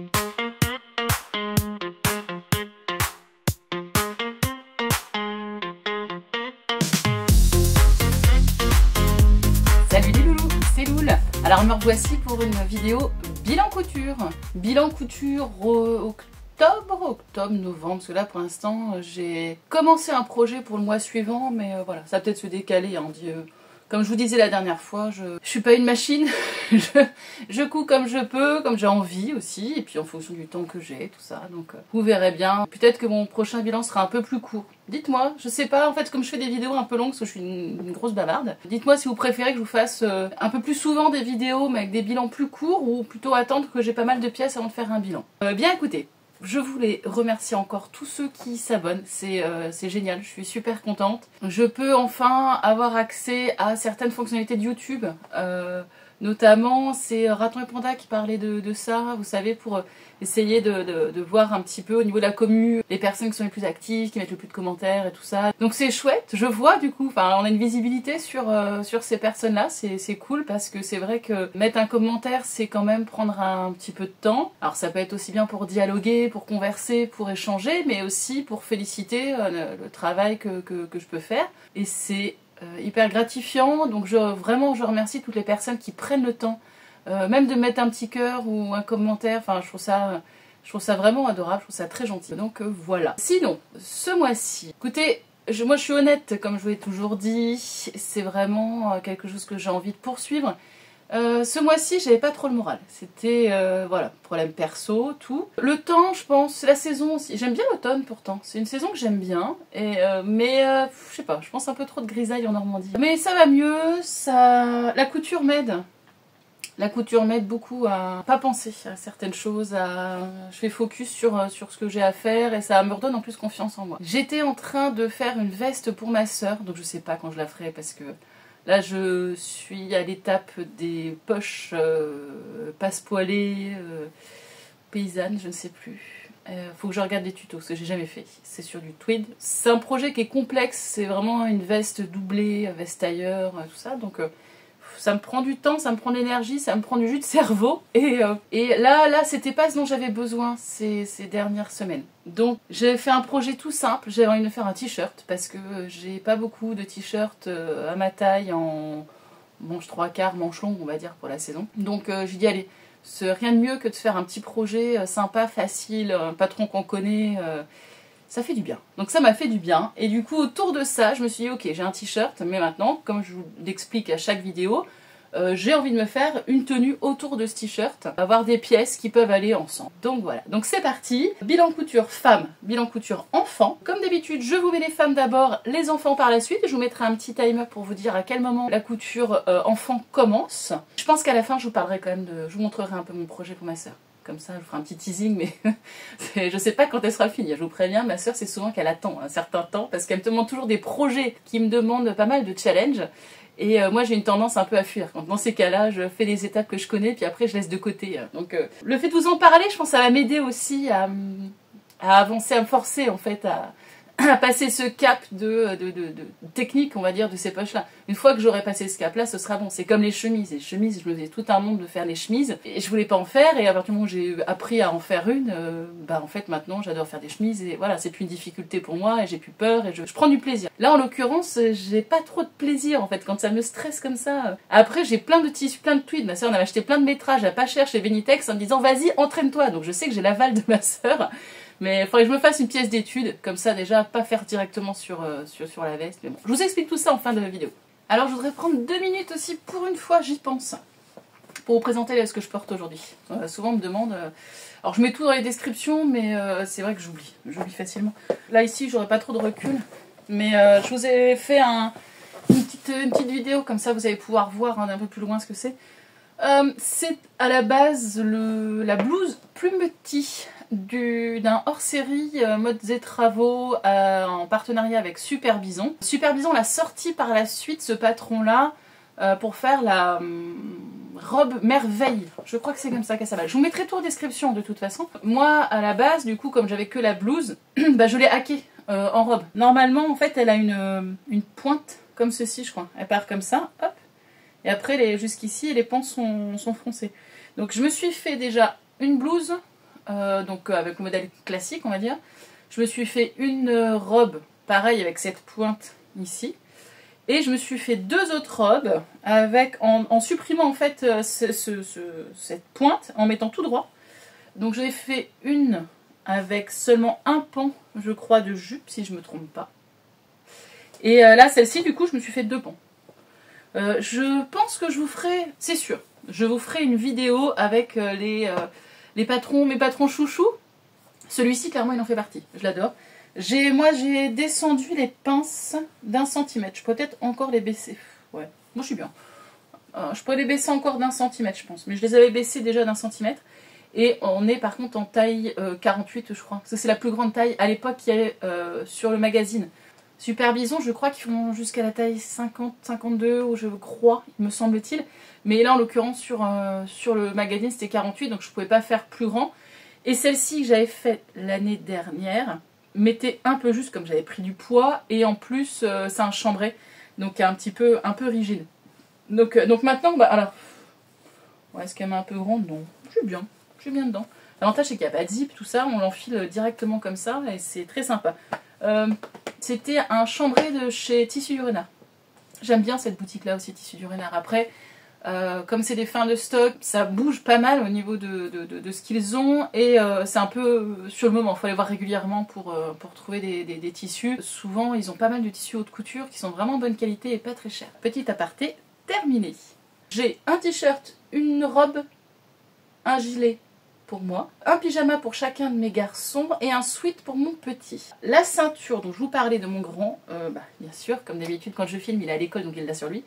Salut les loulous, c'est Loul. Alors me revoici pour une vidéo bilan couture. Bilan couture octobre, novembre, parce que là pour l'instant j'ai commencé un projet pour le mois suivant, mais voilà, ça va peut-être se décaler, hein, comme je vous disais la dernière fois, je suis pas une machine, je couds comme je peux, comme j'ai envie aussi, et puis en fonction du temps que j'ai, tout ça, donc vous verrez bien. Peut-être que mon prochain bilan sera un peu plus court. Dites-moi, je sais pas, en fait comme je fais des vidéos un peu longues, parce que je suis une grosse bavarde, dites-moi si vous préférez que je vous fasse un peu plus souvent des vidéos, mais avec des bilans plus courts, ou plutôt attendre que j'ai pas mal de pièces avant de faire un bilan. Bien écoutez. Je voulais remercier encore tous ceux qui s'abonnent, c'est génial, je suis super contente. Je peux enfin avoir accès à certaines fonctionnalités de YouTube, notamment c'est Raton et Panda qui parlait de ça, vous savez, pour essayer de voir un petit peu au niveau de la commu les personnes qui sont les plus actives, qui mettent le plus de commentaires et tout ça. Donc c'est chouette, je vois du coup, enfin on a une visibilité sur ces personnes-là, c'est cool parce que c'est vrai que mettre un commentaire c'est quand même prendre un petit peu de temps. Alors ça peut être aussi bien pour dialoguer, pour converser, pour échanger, mais aussi pour féliciter le travail que je peux faire. Et c'est hyper gratifiant, donc vraiment je remercie toutes les personnes qui prennent le temps même de mettre un petit cœur ou un commentaire, enfin je trouve ça vraiment adorable, je trouve ça très gentil. Donc voilà. Sinon, ce mois-ci, écoutez, moi je suis honnête, comme je vous l'ai toujours dit, c'est vraiment quelque chose que j'ai envie de poursuivre. Ce mois-ci, j'avais pas trop le moral. C'était, voilà, problème perso, tout. Le temps, je pense, c'est la saison aussi. J'aime bien l'automne pourtant. C'est une saison que j'aime bien. Mais, je sais pas, je pense un peu trop de grisaille en Normandie. Mais ça va mieux, la couture m'aide. La couture m'aide beaucoup à pas penser à certaines choses, je fais focus sur ce que j'ai à faire et ça me redonne en plus confiance en moi. J'étais en train de faire une veste pour ma sœur, donc je sais pas quand je la ferai parce que là je suis à l'étape des poches passe-poilées, paysannes, je ne sais plus. Faut que je regarde des tutos, ce que j'ai jamais fait. C'est sur du tweed. C'est un projet qui est complexe, c'est vraiment une veste doublée, veste tailleur, tout ça, donc ça me prend du temps, ça me prend de l'énergie, ça me prend du jus de cerveau. Et là c'était pas ce dont j'avais besoin ces dernières semaines. Donc j'ai fait un projet tout simple, j'avais envie de faire un t-shirt parce que j'ai pas beaucoup de t-shirts à ma taille en manche 3/4, manche longue on va dire pour la saison. Donc j'ai dit allez, c'est rien de mieux que de faire un petit projet sympa, facile, un patron qu'on connaît. Ça fait du bien. Donc ça m'a fait du bien. Et du coup, autour de ça, je me suis dit, ok, j'ai un t-shirt, mais maintenant, comme je vous l'explique à chaque vidéo, j'ai envie de me faire une tenue autour de ce t-shirt, avoir des pièces qui peuvent aller ensemble. Donc voilà. Donc c'est parti. Bilan couture femme, bilan couture enfant. Comme d'habitude, je vous mets les femmes d'abord, les enfants par la suite. Je vous mettrai un petit timer pour vous dire à quel moment la couture enfant commence. Je pense qu'à la fin, je vous parlerai quand même je vous montrerai un peu mon projet pour ma sœur. Comme ça, je vous ferai un petit teasing, mais je sais pas quand elle sera finie. Je vous préviens, ma soeur, c'est souvent qu'elle attend un certain temps parce qu'elle me demande toujours des projets qui me demandent pas mal de challenges. Et moi, j'ai une tendance un peu à fuir. Dans ces cas-là, je fais les étapes que je connais, puis après, je laisse de côté. Donc, le fait de vous en parler, je pense que ça va m'aider aussi à avancer, à me forcer, en fait, à passer ce cap de technique, on va dire, de ces poches-là. Une fois que j'aurai passé ce cap-là, ce sera bon. C'est comme les chemises. Les chemises, je me faisais tout un monde de faire les chemises. Et je voulais pas en faire. Et à partir du moment où j'ai appris à en faire une, en fait, maintenant, j'adore faire des chemises. Et voilà, c'est plus une difficulté pour moi. Et j'ai plus peur. Et je prends du plaisir. Là, en l'occurrence, j'ai pas trop de plaisir, en fait, quand ça me stresse comme ça. Après, j'ai plein de tissus, plein de tweeds. Ma soeur en avait acheté plein de métrages à pas cher chez Benitex en me disant, vas-y, entraîne-toi. Donc, je sais que j'ai l'aval de ma soeur. Mais il faudrait que je me fasse une pièce d'étude, comme ça déjà, pas faire directement sur la veste. Mais bon, je vous explique tout ça en fin de vidéo. Alors je voudrais prendre 2 minutes aussi, pour une fois j'y pense, pour vous présenter ce que je porte aujourd'hui. Souvent on me demande... alors je mets tout dans les descriptions, mais c'est vrai que j'oublie facilement. Là ici j'aurais pas trop de recul, mais je vous ai fait une petite vidéo, comme ça vous allez pouvoir voir un peu plus loin ce que c'est. C'est à la base la blouse Plumetti d'un hors-série modes et travaux en partenariat avec Super Bison. Super Bison l'a sorti par la suite, ce patron-là, pour faire la robe merveille. Je crois que c'est comme ça qu'elle s'appelle. Je vous mettrai tout en description de toute façon. Moi, à la base, du coup, comme j'avais que la blouse, je l'ai hackée en robe. Normalement, en fait, elle a une pointe comme ceci, je crois. Elle part comme ça, hop. Et après, jusqu'ici, les pans sont froncés. Donc je me suis fait déjà une blouse donc avec le modèle classique on va dire. Je me suis fait une robe pareil avec cette pointe ici. Et je me suis fait deux autres robes avec, en supprimant en fait cette pointe, en mettant tout droit. Donc j'ai fait une avec seulement un pan, je crois, de jupe, si je ne me trompe pas. Et là, celle-ci, du coup, je me suis fait deux pans. Je pense que je vous ferai, c'est sûr, je vous ferai une vidéo avec mes patrons chouchous. Celui-ci, clairement, il en fait partie. Je l'adore. Moi, j'ai descendu les pinces d'1 centimètre. Je pourrais peut-être encore les baisser. Ouais, moi, je suis bien. Je pourrais les baisser encore d'1 centimètre, je pense. Mais je les avais baissés déjà d'1 centimètre. Et on est par contre en taille 48, je crois. Parce que c'est la plus grande taille à l'époque qu'il y avait sur le magazine. Super Bison, je crois qu'ils font jusqu'à la taille 50, 52, ou je crois, me semble-t-il. Mais là, en l'occurrence, sur le magazine, c'était 48, donc je ne pouvais pas faire plus grand. Et celle-ci que j'avais faite l'année dernière mettait un peu juste, comme j'avais pris du poids, et en plus, c'est un chambray, donc un peu rigide. Donc maintenant, bah, alors, ouais, est-ce qu'elle m'est un peu grande? Non, je suis bien dedans. L'avantage, c'est qu'il n'y a pas de zip, tout ça, on l'enfile directement comme ça, et c'est très sympa. C'était un chambray de chez Tissu du Renard. J'aime bien cette boutique-là aussi, Tissu du Renard. Après, comme c'est des fins de stock, ça bouge pas mal au niveau de ce qu'ils ont, et c'est un peu sur le moment, il faut aller voir régulièrement pour trouver des tissus. Souvent, ils ont pas mal de tissus haute couture qui sont vraiment de bonne qualité et pas très chers. Petit aparté, terminé. J'ai un t-shirt, une robe, un gilet pour moi, un pyjama pour chacun de mes garçons et un sweat pour mon petit. La ceinture dont je vous parlais de mon grand, bien sûr, comme d'habitude quand je filme, il est à l'école donc il l'a sur lui.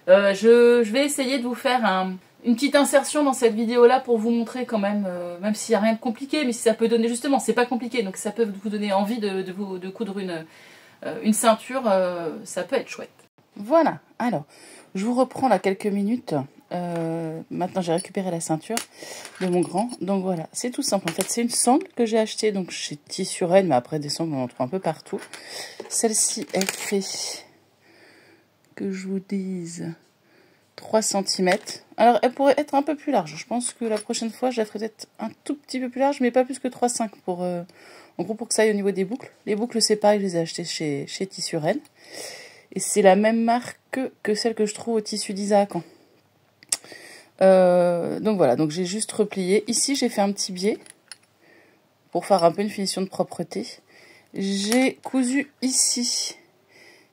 Je vais essayer de vous faire une petite insertion dans cette vidéo là pour vous montrer quand même, même s'il n'y a rien de compliqué, mais si ça peut donner, justement, c'est pas compliqué, donc ça peut vous donner envie de coudre une ceinture, ça peut être chouette. Voilà, alors, je vous reprends là quelques minutes. Maintenant j'ai récupéré la ceinture de mon grand, donc voilà, c'est tout simple en fait. C'est une sangle que j'ai achetée donc chez Tissu Rennes, mais après des sangles on en trouve un peu partout. Celle-ci elle fait, que je vous dise, 3 cm. Alors elle pourrait être un peu plus large, je pense que la prochaine fois je la ferai peut-être un tout petit peu plus large, mais pas plus que 3,5 pour en gros pour que ça aille au niveau des boucles. Les boucles c'est pareil, je les ai achetées chez Tissu Rennes, et c'est la même marque que celle que je trouve au Tissu d'Isaac. Donc voilà, donc j'ai juste replié. Ici j'ai fait un petit biais pour faire un peu une finition de propreté. J'ai cousu ici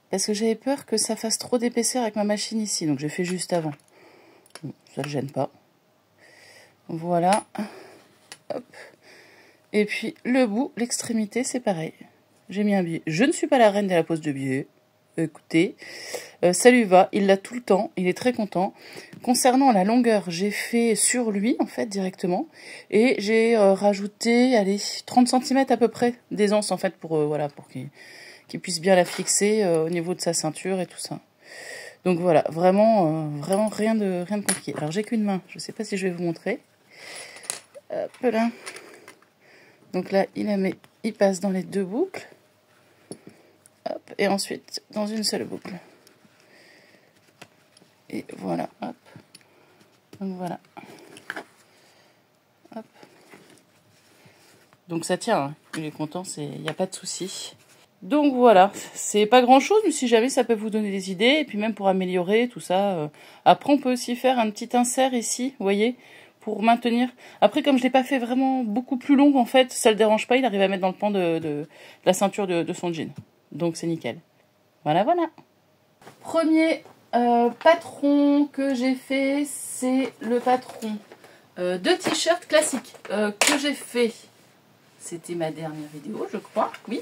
parce que j'avais peur que ça fasse trop d'épaisseur avec ma machine ici, donc j'ai fait juste avant. Bon, ça ne gêne pas. Voilà. Hop. Et puis le bout, l'extrémité, c'est pareil. J'ai mis un biais. Je ne suis pas la reine de la pose de biais. Écoutez, ça lui va, il l'a tout le temps, il est très content. Concernant la longueur, j'ai fait sur lui en fait directement, et j'ai rajouté, allez, 30 cm à peu près d'aisance en fait pour voilà, pour qu'il puisse bien la fixer au niveau de sa ceinture et tout ça. Donc voilà, vraiment rien de compliqué. Alors j'ai qu'une main, je sais pas si je vais vous montrer. Hop là. Donc là, il passe dans les deux boucles. Hop, et ensuite dans une seule boucle. Et voilà, hop. Donc voilà. Hop. Donc ça tient, hein. Il est content, il n'y a pas de souci. Donc voilà, c'est pas grand chose, mais si jamais ça peut vous donner des idées, et puis même pour améliorer tout ça. Après on peut aussi faire un petit insert ici, vous voyez, pour maintenir. Après comme je l'ai pas fait vraiment beaucoup plus long en fait, ça le dérange pas, il arrive à mettre dans le pan de la ceinture de son jean. Donc c'est nickel. Voilà, voilà. Premier patron que j'ai fait, c'est le patron de t-shirt classique que j'ai fait. C'était ma dernière vidéo, je crois. Oui.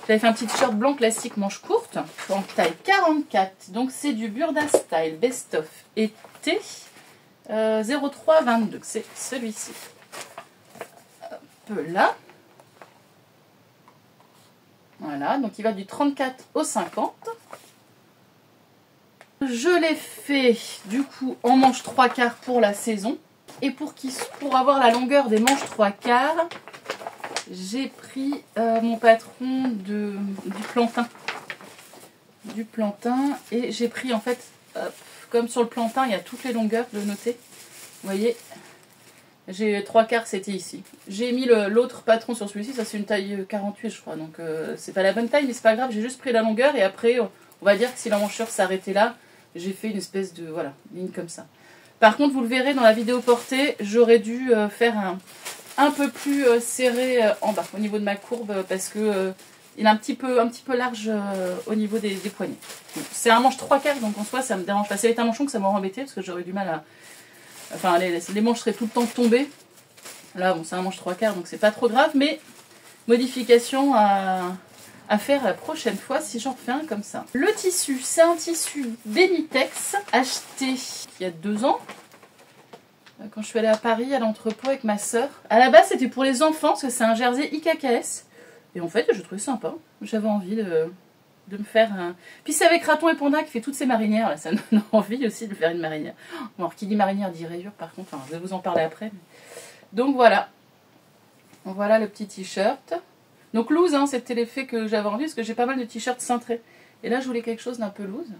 J'avais fait un petit t-shirt blanc classique manche courte en taille 44. Donc c'est du Burda Style Best of été 03-22. C'est celui-ci. Hop là. Voilà, donc il va du 34 au 50. Je l'ai fait du coup en manche 3/4 pour la saison. Et pour avoir la longueur des manches 3/4, j'ai pris mon patron du plantain. Du plantain. Et j'ai pris en fait, comme sur le plantain, il y a toutes les longueurs de noter. Vous voyez, J'ai 3/4, c'était ici. J'ai mis l'autre patron sur celui-ci, ça c'est une taille 48 je crois, donc c'est pas la bonne taille, mais c'est pas grave, j'ai juste pris la longueur et après, on va dire que si l'emmanchure s'arrêtait là, j'ai fait une espèce de, voilà, ligne comme ça. Par contre, vous le verrez dans la vidéo portée, j'aurais dû faire un peu plus serré en bas, au niveau de ma courbe, parce que il est un petit peu large au niveau des poignets. Bon, c'est un manche 3/4, donc en soi, ça me dérange pas. C'est un manchon que ça m'aurait embêté, parce que j'aurais du mal à... Enfin, les manches seraient tout le temps tombées. Là, bon, c'est un manche 3/4, donc c'est pas trop grave, mais modification à faire la prochaine fois si j'en fais un comme ça. Le tissu, c'est un tissu Benitex, acheté il y a 2 ans. Quand je suis allée à Paris, à l'entrepôt avec ma soeur. À la base, c'était pour les enfants, parce que c'est un jersey IKKS. Et en fait, je trouvais sympa. J'avais envie de me faire un... Puis c'est avec Raton et Panda qui fait toutes ces marinières. Là, ça me donne envie aussi de faire une marinière. Bon, alors qui dit marinière dit rayure par contre. Enfin, je vais vous en parler après. Donc voilà. Voilà le petit t-shirt. Donc loose, hein, c'était l'effet que j'avais envie, parce que j'ai pas mal de t-shirts cintrés. Et là, je voulais quelque chose d'un peu loose.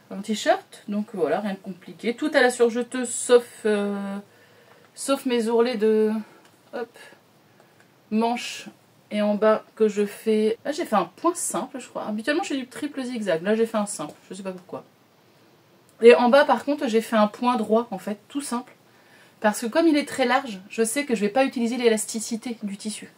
Un t-shirt, donc voilà, rien de compliqué. Tout à la surjeteuse, sauf mes ourlets de manches et en bas que je fais... Là, j'ai fait un point simple, je crois. Habituellement, je fais du triple zigzag. Là, j'ai fait un simple, je sais pas pourquoi. Et en bas, par contre, j'ai fait un point droit, en fait, tout simple. Parce que comme il est très large, je sais que je vais pas utiliser l'élasticité du tissu.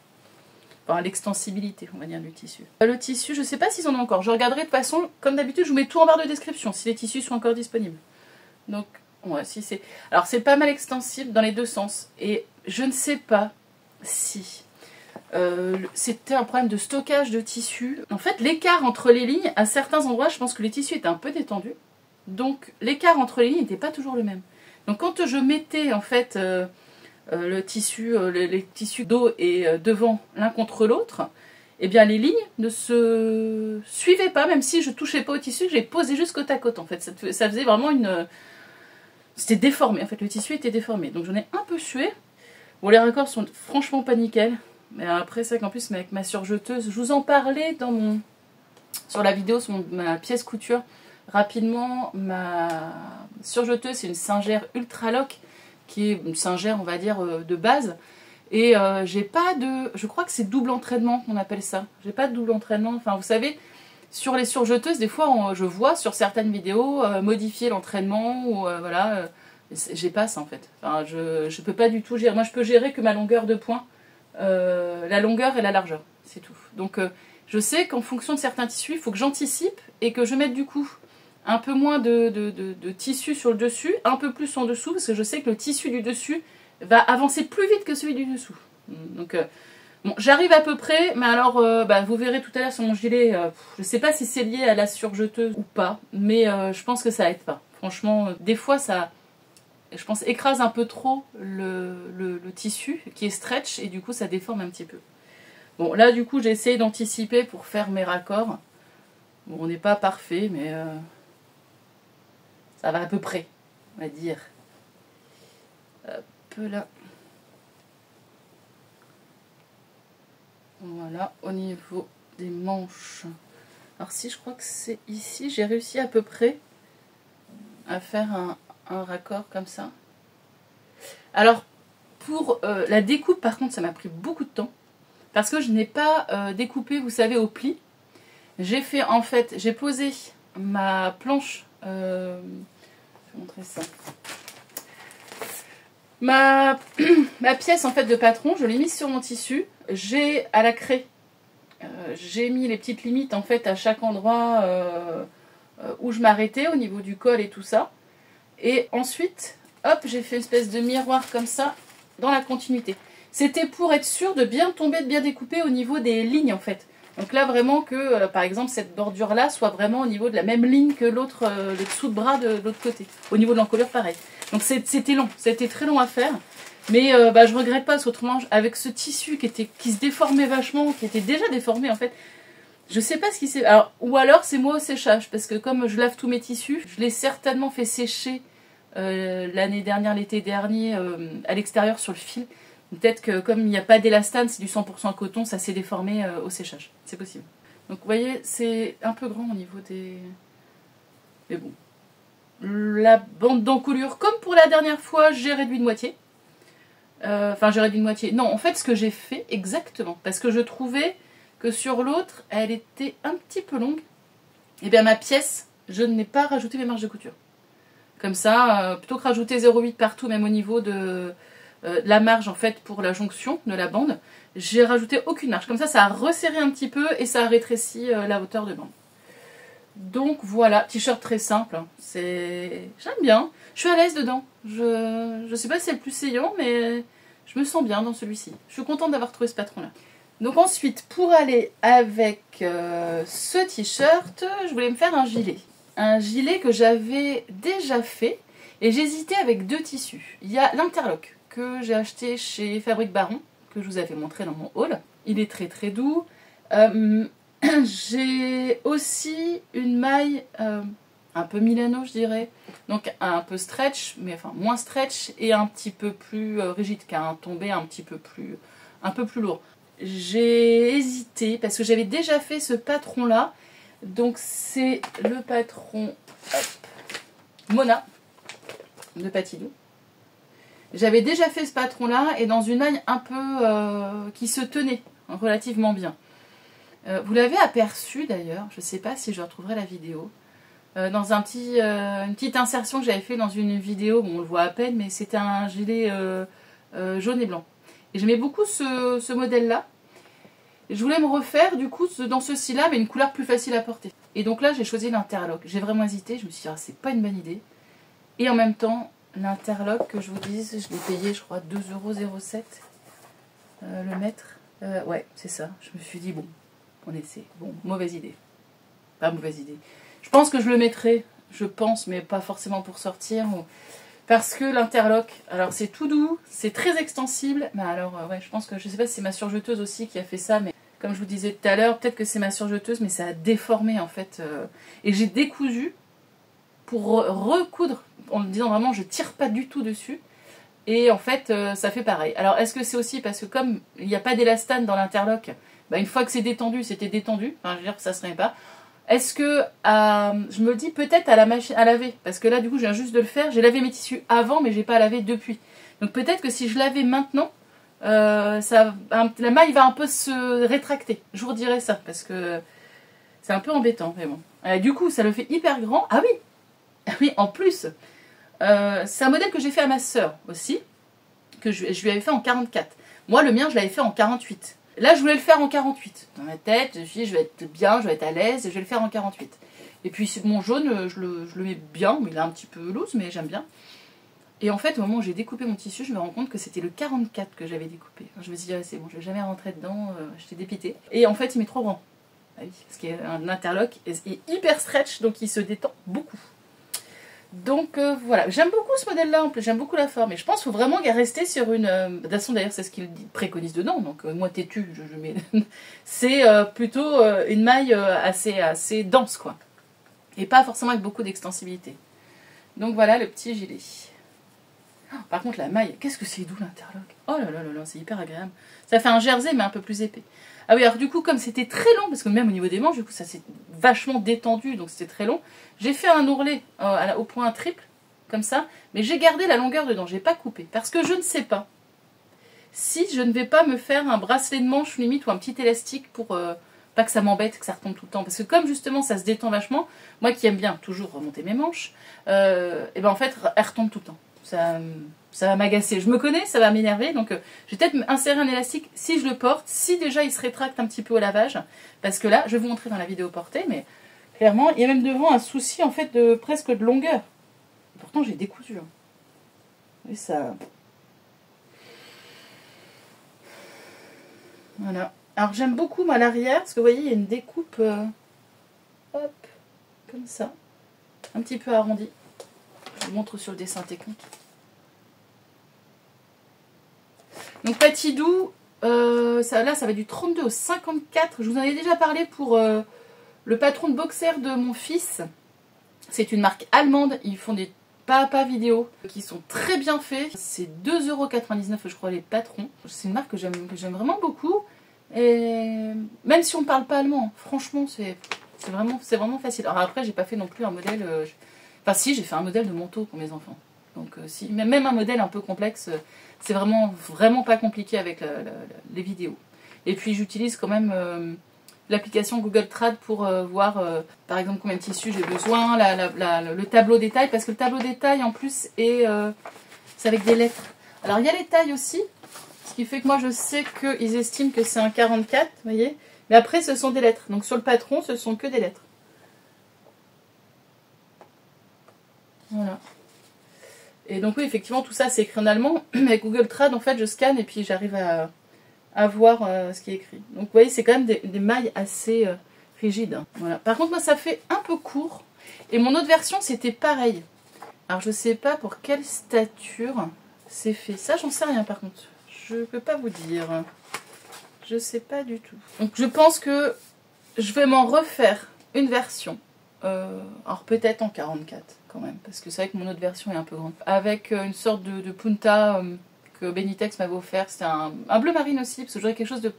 Enfin, l'extensibilité, on va dire, du tissu. Le tissu, je sais pas s'ils en ont encore. Je regarderai de toute façon, comme d'habitude, je vous mets tout en barre de description, si les tissus sont encore disponibles. Donc, ouais, si c'est... Alors, c'est pas mal extensible dans les deux sens. Et je ne sais pas si c'était un problème de stockage de tissu. En fait, l'écart entre les lignes, à certains endroits, je pense que les tissus étaient un peu détendus. Donc, l'écart entre les lignes n'était pas toujours le même. Donc, quand je mettais, en fait... le tissu, les tissus dos et devant l'un contre l'autre, eh bien les lignes ne se suivaient pas, même si je touchais pas au tissu, j'ai posé juste côte à côte en fait. Ça faisait vraiment une... C'était déformé, en fait le tissu était déformé. Donc j'en ai un peu sué. Bon, les raccords sont franchement pas nickel. Mais après c'est qu'en plus avec ma surjeteuse, je vous en parlais dans sur la vidéo, sur ma pièce couture. Rapidement, ma surjeteuse c'est une Singer Ultra Lock, qui est une Singer, on va dire, de base. Et j'ai pas de... Je crois que c'est double entraînement qu'on appelle ça. J'ai pas de double entraînement. Enfin, vous savez, sur les surjeteuses, des fois, je vois sur certaines vidéos modifier l'entraînement ou voilà. J'ai pas ça, en fait. Enfin, je peux pas du tout gérer. Moi, je peux gérer que ma longueur de point. La longueur et la largeur, c'est tout. Donc, je sais qu'en fonction de certains tissus, il faut que j'anticipe et que je mette du coup un peu moins de tissu sur le dessus, un peu plus en dessous, parce que je sais que le tissu du dessus va avancer plus vite que celui du dessous. Donc, bon, j'arrive à peu près, mais alors, vous verrez tout à l'heure sur mon gilet, je ne sais pas si c'est lié à la surjeteuse ou pas, mais je pense que ça aide pas. Franchement, des fois, ça, je pense, écrase un peu trop le tissu, qui est stretch, et du coup, ça déforme un petit peu. Bon, là, du coup, j'ai essayé d'anticiper pour faire mes raccords. Bon, on n'est pas parfait, mais... ça va à peu près, on va dire. Hop là. Voilà, au niveau des manches. Alors si, je crois que c'est ici, j'ai réussi à peu près à faire un raccord comme ça. Alors, pour la découpe, par contre, ça m'a pris beaucoup de temps. Parce que je n'ai pas découpé, vous savez, au pli. J'ai fait, en fait, j'ai posé ma planche... je vais montrer ça. Ma pièce en fait de patron, je l'ai mise sur mon tissu. J'ai à la craie, j'ai mis les petites limites en fait à chaque endroit où je m'arrêtais au niveau du col et tout ça. Et ensuite, hop, j'ai fait une espèce de miroir comme ça dans la continuité. C'était pour être sûr de bien tomber, de bien découper au niveau des lignes en fait. Donc là vraiment que par exemple cette bordure là soit vraiment au niveau de la même ligne que l'autre, le dessous de bras de l'autre côté. Au niveau de l'encolure pareil. Donc c'était long, c'était très long à faire. Mais je regrette pas, parce qu'autrement avec ce tissu qui se déformait vachement, qui était déjà déformé en fait. Je sais pas ce qui s'est... Ou alors c'est moi au séchage, parce que comme je lave tous mes tissus, je l'ai certainement fait sécher l'année dernière, l'été dernier, à l'extérieur sur le fil. Peut-être que comme il n'y a pas d'élastane, c'est du 100% coton, ça s'est déformé au séchage. C'est possible. Donc vous voyez, c'est un peu grand au niveau des... Mais bon. La bande d'encolure, comme pour la dernière fois, j'ai réduit de moitié. Enfin, j'ai réduit de moitié. Non, en fait, ce que j'ai fait exactement, parce que je trouvais que sur l'autre, elle était un petit peu longue. Et bien, ma pièce, je n'ai pas rajouté mes marges de couture. Comme ça, plutôt que rajouter 0,8 partout, même au niveau de la marge, en fait, pour la jonction de la bande, j'ai rajouté aucune marge. Comme ça a resserré un petit peu et ça a rétréci la hauteur de bande. Donc voilà, t-shirt très simple. Hein. J'aime bien. Je suis à l'aise dedans. Je sais pas si c'est le plus saillant, mais je me sens bien dans celui-ci. Je suis contente d'avoir trouvé ce patron-là. Donc ensuite, pour aller avec ce t-shirt, je voulais me faire un gilet. Un gilet que j'avais déjà fait et j'hésitais avec deux tissus. Il y a l'interlock que j'ai acheté chez Fabrique Baron, que je vous avais montré dans mon haul. Il est très très doux. J'ai aussi une maille un peu Milano, je dirais. Donc un peu stretch, mais enfin moins stretch et un petit peu plus rigide, car un tombé un peu plus lourd. J'ai hésité parce que j'avais déjà fait ce patron-là. Donc c'est le patron Mona de Patidou. J'avais déjà fait ce patron-là et dans une maille un peu qui se tenait relativement bien. Vous l'avez aperçu d'ailleurs, je ne sais pas si je retrouverai la vidéo, dans une petite insertion que j'avais fait dans une vidéo, bon, on le voit à peine, mais c'était un gilet jaune et blanc. Et j'aimais beaucoup ce modèle-là. Je voulais me refaire du coup dans ceci-là, mais une couleur plus facile à porter. Et donc là, j'ai choisi l'interlock. J'ai vraiment hésité, je me suis dit, ah, c'est pas une bonne idée. Et en même temps, l'interlock, que je vous dise, je l'ai payé, je crois, 2,07 € le mètre. Ouais, c'est ça. Je me suis dit, bon, on essaie. Bon, mauvaise idée. Pas mauvaise idée. Je pense que je le mettrai, je pense, mais pas forcément pour sortir. Parce que l'interlock, alors c'est tout doux, c'est très extensible. Mais alors, ouais, je pense que, je sais pas si c'est ma surjeteuse aussi qui a fait ça, mais comme je vous disais tout à l'heure, peut-être que c'est ma surjeteuse, mais ça a déformé en fait. Et j'ai décousu pour recoudre, en me disant vraiment, je tire pas du tout dessus. Et en fait, ça fait pareil. Alors, est-ce que c'est aussi parce que comme il n'y a pas d'élastane dans l'interlock, bah, une fois que c'est détendu, c'était détendu. Enfin, je veux dire que ça se remet pas. Est-ce que, je me dis peut-être à la machine à laver, parce que là, du coup, je viens juste de le faire. J'ai lavé mes tissus avant, mais j'ai pas lavé depuis. Donc peut-être que si je lavais maintenant, la maille va un peu se rétracter. Je vous redirai ça, parce que c'est un peu embêtant, mais bon. Du coup, ça le fait hyper grand. Ah oui, ah oui, en plus, c'est un modèle que j'ai fait à ma sœur aussi, que je lui avais fait en 44. Moi, le mien, je l'avais fait en 48. Là, je voulais le faire en 48. Dans ma tête, je me suis dit, je vais être bien, je vais être à l'aise, et je vais le faire en 48. Et puis, mon jaune, je le mets bien, mais il est un petit peu loose, mais j'aime bien. Et en fait, au moment où j'ai découpé mon tissu, je me rends compte que c'était le 44 que j'avais découpé. Je me suis dit, ah, c'est bon, je vais jamais rentrer dedans, j'étais dépitée. Et en fait, il m'est trop grand. Ah oui, parce qu'il y a un interlock, il est hyper stretch, donc il se détend beaucoup. Donc voilà, j'aime beaucoup ce modèle-là, en plus j'aime beaucoup la forme. Et je pense qu'il faut vraiment rester sur une... de toute façon, d'ailleurs, c'est ce qu'il préconise dedans, donc moi têtu, je mets... c'est plutôt une maille assez dense, quoi. Et pas forcément avec beaucoup d'extensibilité. Donc voilà le petit gilet. Oh, par contre, la maille, qu'est-ce que c'est doux l'interlock. Oh là là là là, c'est hyper agréable. Ça fait un jersey, mais un peu plus épais. Ah oui, alors du coup, comme c'était très long, parce que même au niveau des manches, du coup, ça s'est vachement détendu, donc c'était très long, j'ai fait un ourlet au point triple, comme ça, mais j'ai gardé la longueur dedans, j'ai pas coupé, parce que je ne sais pas si je ne vais pas me faire un bracelet de manche limite ou un petit élastique pour pas que ça m'embête, que ça retombe tout le temps, parce que comme justement ça se détend vachement, moi qui aime bien toujours remonter mes manches, et ben en fait, elles retombent tout le temps. Ça va m'agacer. Je me connais, ça va m'énerver. Donc, je vais peut-être insérer un élastique si je le porte, si déjà il se rétracte un petit peu au lavage. Parce que là, je vais vous montrer dans la vidéo portée, mais clairement, il y a même devant un souci en fait de presque de longueur. Et pourtant, j'ai décousu. Et ça. Voilà. Alors, j'aime beaucoup à l'arrière, parce que vous voyez, il y a une découpe, hop, comme ça, un petit peu arrondie. Je vous montre sur le dessin technique. Donc Patidou, là ça va du 32 au 54. Je vous en ai déjà parlé pour le patron de boxer de mon fils. C'est une marque allemande. Ils font des pas à pas vidéo qui sont très bien faits. C'est 2,99 € je crois les patrons. C'est une marque que j'aime vraiment beaucoup. Et même si on ne parle pas allemand, franchement c'est vraiment facile. Alors après j'ai pas fait non plus un modèle... Enfin si, j'ai fait un modèle de manteau pour mes enfants. Donc si même un modèle un peu complexe, c'est vraiment pas compliqué avec les vidéos. Et puis j'utilise quand même l'application Google Trad pour voir par exemple combien de tissus j'ai besoin, le tableau des tailles, parce que le tableau des tailles en plus c'est avec des lettres. Alors il y a les tailles aussi, ce qui fait que moi je sais qu'ils estiment que c'est un 44, vous voyez, mais après ce sont des lettres. Donc sur le patron ce sont que des lettres. Voilà. Et donc oui, effectivement, tout ça c'est écrit en allemand. Avec Google Trad, en fait, je scanne et puis j'arrive à voir ce qui est écrit. Donc vous voyez, c'est quand même des mailles assez rigides. Hein. Voilà. Par contre, moi, ça fait un peu court. Et mon autre version, c'était pareil. Alors, je sais pas pour quelle stature c'est fait. Ça, j'en sais rien, par contre. Je peux pas vous dire. Je sais pas du tout. Donc, je pense que je vais m'en refaire une version. Alors, peut-être en 44. Quand même, parce que c'est vrai que mon autre version est un peu grande. Avec une sorte de punta que Benitex m'avait offert. C'était un bleu marine aussi, parce que j'aurais quelque chose de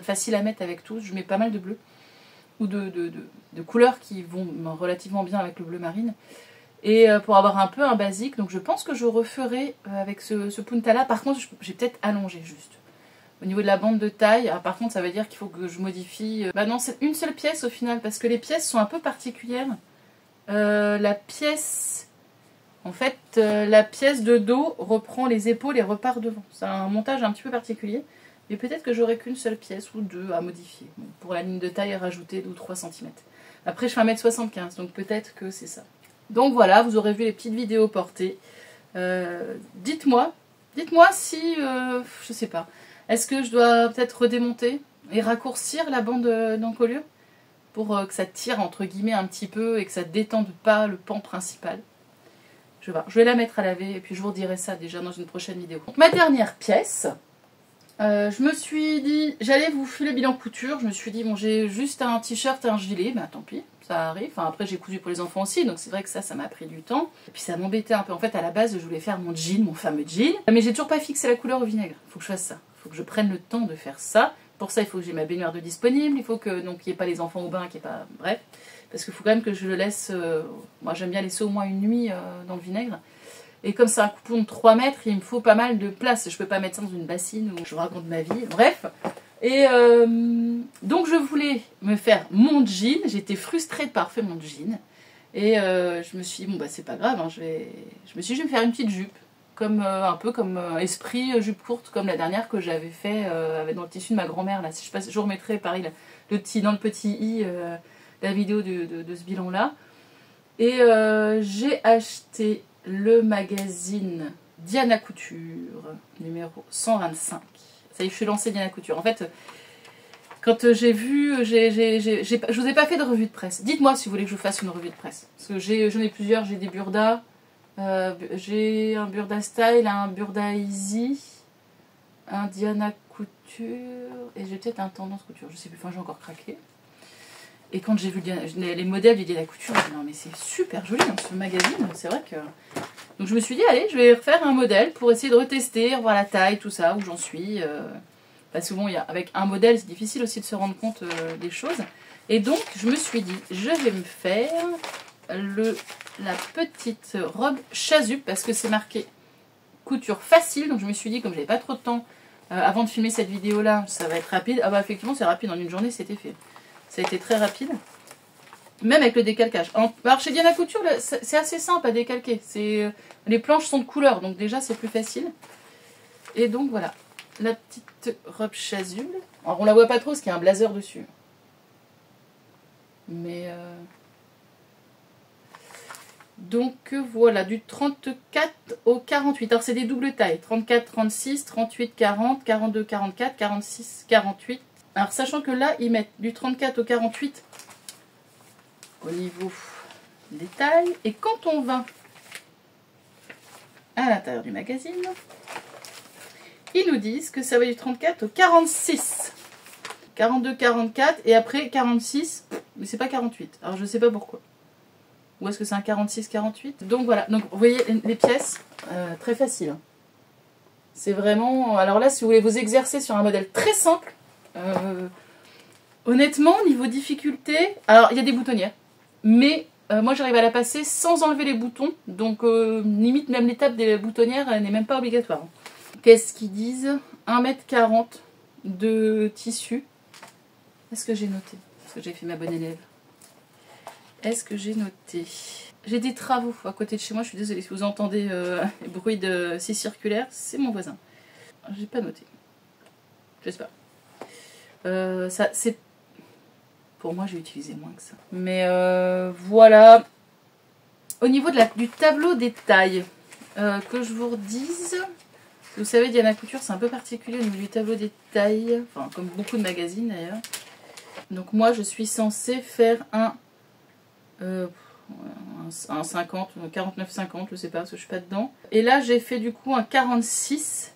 facile à mettre avec tout. Je mets pas mal de bleu, ou de couleurs qui vont relativement bien avec le bleu marine. Et pour avoir un peu un basique, donc je pense que je referai avec ce punta là. Par contre, j'ai peut-être allongé juste. Au niveau de la bande de taille, par contre ça veut dire qu'il faut que je modifie... Bah non, c'est une seule pièce au final, parce que les pièces sont un peu particulières. La pièce, en fait, la pièce de dos reprend les épaules et repart devant. C'est un montage un petit peu particulier. Mais peut-être que j'aurai qu'une seule pièce ou deux à modifier. Bon, pour la ligne de taille, rajouter 2 ou 3 cm. Après, je fais 1m75, donc peut-être que c'est ça. Donc voilà, vous aurez vu les petites vidéos portées. Dites-moi si, je sais pas, est-ce que je dois peut-être redémonter et raccourcir la bande d'encolure pour que ça tire entre guillemets un petit peu et que ça détende pas le pan principal. Je vais la mettre à laver et puis je vous redirai ça déjà dans une prochaine vidéo. Donc, ma dernière pièce, je me suis dit, j'allais vous filer le bilan couture. Je me suis dit, bon, j'ai juste un t-shirt et un gilet, bah tant pis, ça arrive. Enfin, après, j'ai cousu pour les enfants aussi, donc c'est vrai que ça m'a pris du temps. Et puis ça m'embêtait un peu. En fait, à la base, je voulais faire mon jean, mon fameux jean. Mais j'ai toujours pas fixé la couleur au vinaigre. Il faut que je fasse ça. Il faut que je prenne le temps de faire ça. Pour ça, il faut que j'ai ma baignoire de disponible. Il faut que donc il n'y ait pas les enfants au bain, qu'il n'y ait pas... Bref. Parce qu'il faut quand même que je le laisse... Moi, j'aime bien laisser au moins une nuit dans le vinaigre. Et comme c'est un coupon de 3 mètres, il me faut pas mal de place. Je peux pas mettre ça dans une bassine où je vous raconte ma vie. Bref. Et donc, je voulais me faire mon jean. J'étais frustrée de pas refaire mon jean. Et je me suis dit, bon, bah, c'est pas grave. Hein, je me suis dit, je vais me faire une petite jupe. Comme, un peu comme esprit jupe courte, comme la dernière que j'avais fait dans le tissu de ma grand-mère. Là, si je vous remettrai pareil dans le petit i la vidéo de ce bilan-là. Et j'ai acheté le magazine Diana Couture, numéro 125. Ça y est, je suis lancée Diana Couture. En fait, quand j'ai vu, je vous ai pas fait de revue de presse. Dites-moi si vous voulez que je vous fasse une revue de presse. Parce que j'en ai plusieurs, j'ai des burdas. J'ai un Burda Style, un Burda Easy, un Diana Couture, et j'ai peut-être un Tendance Couture, je sais plus, enfin j'ai encore craqué. Et quand j'ai vu les modèles du Diana Couture, j'ai dit non mais c'est super joli dans ce magazine, c'est vrai que... Donc je me suis dit allez, je vais refaire un modèle pour essayer de retester, revoir la taille, tout ça, où j'en suis. Parce que bon, avec un modèle, c'est difficile aussi de se rendre compte des choses. Et donc je me suis dit, je vais me faire... la petite robe chasuble parce que c'est marqué couture facile, donc je me suis dit comme j'avais pas trop de temps avant de filmer cette vidéo là, ça va être rapide. Ah bah effectivement c'est rapide, en une journée c'était fait, ça a été très rapide, même avec le décalcage. Alors chez Diana Couture c'est assez simple à décalquer, les planches sont de couleur donc déjà c'est plus facile. Et donc voilà la petite robe chasuble. Alors on la voit pas trop parce qu'il y a un blazer dessus, mais donc voilà, du 34 au 48. Alors c'est des doubles tailles. 34, 36, 38, 40, 42, 44, 46, 48. Alors sachant que là, ils mettent du 34 au 48 au niveau des tailles. Et quand on va à l'intérieur du magazine, ils nous disent que ça va du 34 au 46. 42, 44 et après 46, mais c'est pas 48. Alors je sais pas pourquoi. Ou est-ce que c'est un 46-48? Donc voilà, donc vous voyez les pièces, très faciles. C'est vraiment... Alors là, si vous voulez vous exercer sur un modèle très simple, honnêtement, niveau difficulté... Alors, il y a des boutonnières, mais moi j'arrive à la passer sans enlever les boutons. Donc limite même l'étape des boutonnières n'est même pas obligatoire. Qu'est-ce qu'ils disent? 1,40 m de tissu. Est-ce que j'ai noté? Parce que j'ai fait ma bonne élève. Est-ce que j'ai noté? J'ai des travaux à côté de chez moi, je suis désolée si vous entendez les bruits de scie circulaire, c'est mon voisin. J'ai pas noté. J'espère. Ça, c'est... Pour moi, j'ai utilisé moins que ça. Mais voilà. Au niveau de du tableau des tailles, que je vous redise... Vous savez, Diana Couture, c'est un peu particulier au niveau du tableau des tailles. Enfin, comme beaucoup de magazines d'ailleurs. Donc moi, je suis censée faire un 50, 49-50, je sais pas, parce que je suis pas dedans. Et là, j'ai fait du coup un 46.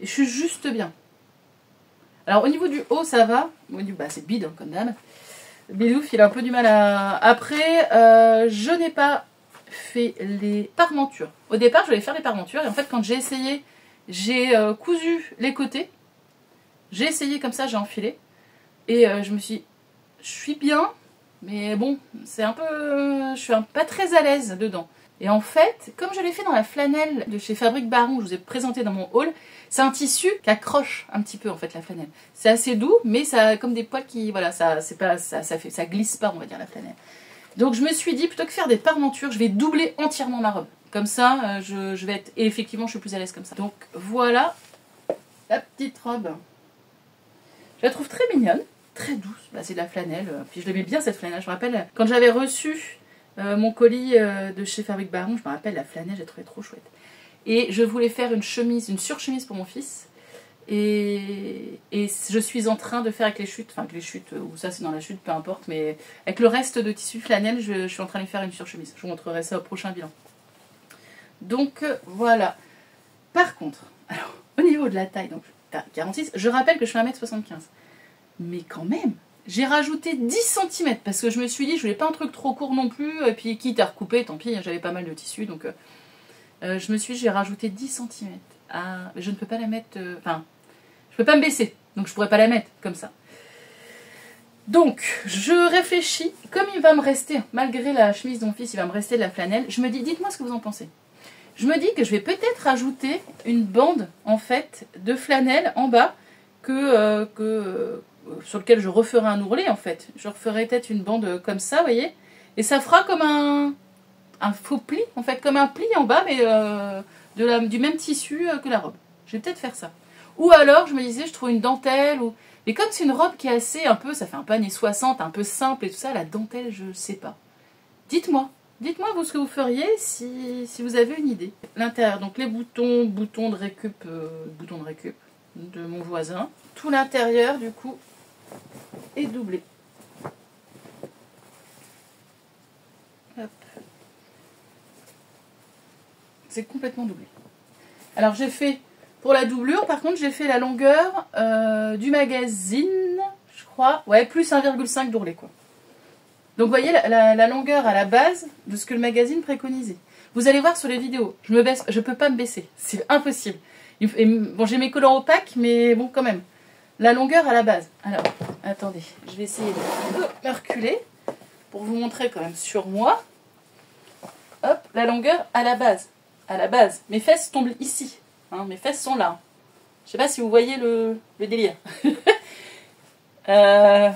Et je suis juste bien. Alors, au niveau du haut, ça va. Bah, c'est bide, hein, comme d'hab. Bidouf, il a un peu du mal à... Après, je n'ai pas fait les parmentures. Au départ, je voulais faire les parmentures. Et en fait, quand j'ai essayé, j'ai cousu les côtés. J'ai essayé comme ça, j'ai enfilé. Et je me suis dit, je suis bien. Mais bon, c'est un peu... je suis pas très à l'aise dedans. Et en fait, comme je l'ai fait dans la flanelle de chez Fabrique Baron, je vous ai présenté dans mon haul, c'est un tissu qui accroche un petit peu en fait la flanelle. C'est assez doux, mais ça a comme des poils qui... Voilà, ça glisse pas, on va dire, la flanelle. Donc je me suis dit, plutôt que faire des parmentures, je vais doubler entièrement ma robe. Comme ça, je vais être... Et effectivement, je suis plus à l'aise comme ça. Donc voilà la petite robe. Je la trouve très mignonne. Très douce, bah, c'est de la flanelle, puis je l'aimais bien cette flanelle, je me rappelle quand j'avais reçu mon colis de chez Fabrique Baron, je me rappelle la flanelle, j'ai trouvé trop chouette. Et je voulais faire une chemise, une surchemise pour mon fils, et je suis en train de faire avec les chutes, enfin avec les chutes, ou ça c'est dans la chute, peu importe, mais avec le reste de tissu flanelle, je suis en train de faire une surchemise, je vous montrerai ça au prochain bilan. Donc voilà. Par contre, alors, au niveau de la taille, donc 46, je rappelle que je fais 1,75 m. Mais quand même, j'ai rajouté 10 cm parce que je me suis dit, je voulais pas un truc trop court non plus, et puis quitte à recouper, tant pis, j'avais pas mal de tissu, donc je me suis dit, j'ai rajouté 10 cm. Ah, je ne peux pas la mettre, enfin, je peux pas me baisser, donc je pourrais pas la mettre comme ça. Donc, je réfléchis, comme il va me rester, malgré la chemise de mon fils, il va me rester de la flanelle, je me dis, dites-moi ce que vous en pensez. Je me dis que je vais peut-être rajouter une bande, en fait, de flanelle en bas, sur lequel je referai un ourlet en fait. Je referai peut-être une bande comme ça, vous voyez. Et ça fera comme un faux pli, en fait, comme un pli en bas, mais du même tissu que la robe. Je vais peut-être faire ça. Ou alors, je me disais, je trouve une dentelle. Mais comme c'est une robe qui est assez, un peu, ça fait un peu années 60, un peu simple et tout ça, la dentelle, je ne sais pas. Dites-moi vous ce que vous feriez si vous avez une idée. L'intérieur, donc les boutons de récup de mon voisin. Tout l'intérieur, du coup, est doublé. Hop. C'est complètement doublé. Alors j'ai fait, pour la doublure, par contre, j'ai fait la longueur du magazine, je crois, ouais, plus 1,5 d'ourlet, quoi. Donc vous voyez la longueur à la base de ce que le magazine préconisait. Vous allez voir sur les vidéos, je me baisse, je peux pas me baisser, c'est impossible. Et, bon, j'ai mes collants opaques, mais bon, quand même. La longueur à la base. Alors, attendez, je vais essayer de me reculer pour vous montrer quand même sur moi. Hop, la longueur à la base. À la base. Mes fesses tombent ici. Hein, mes fesses sont là. Je sais pas si vous voyez le délire. Ouais.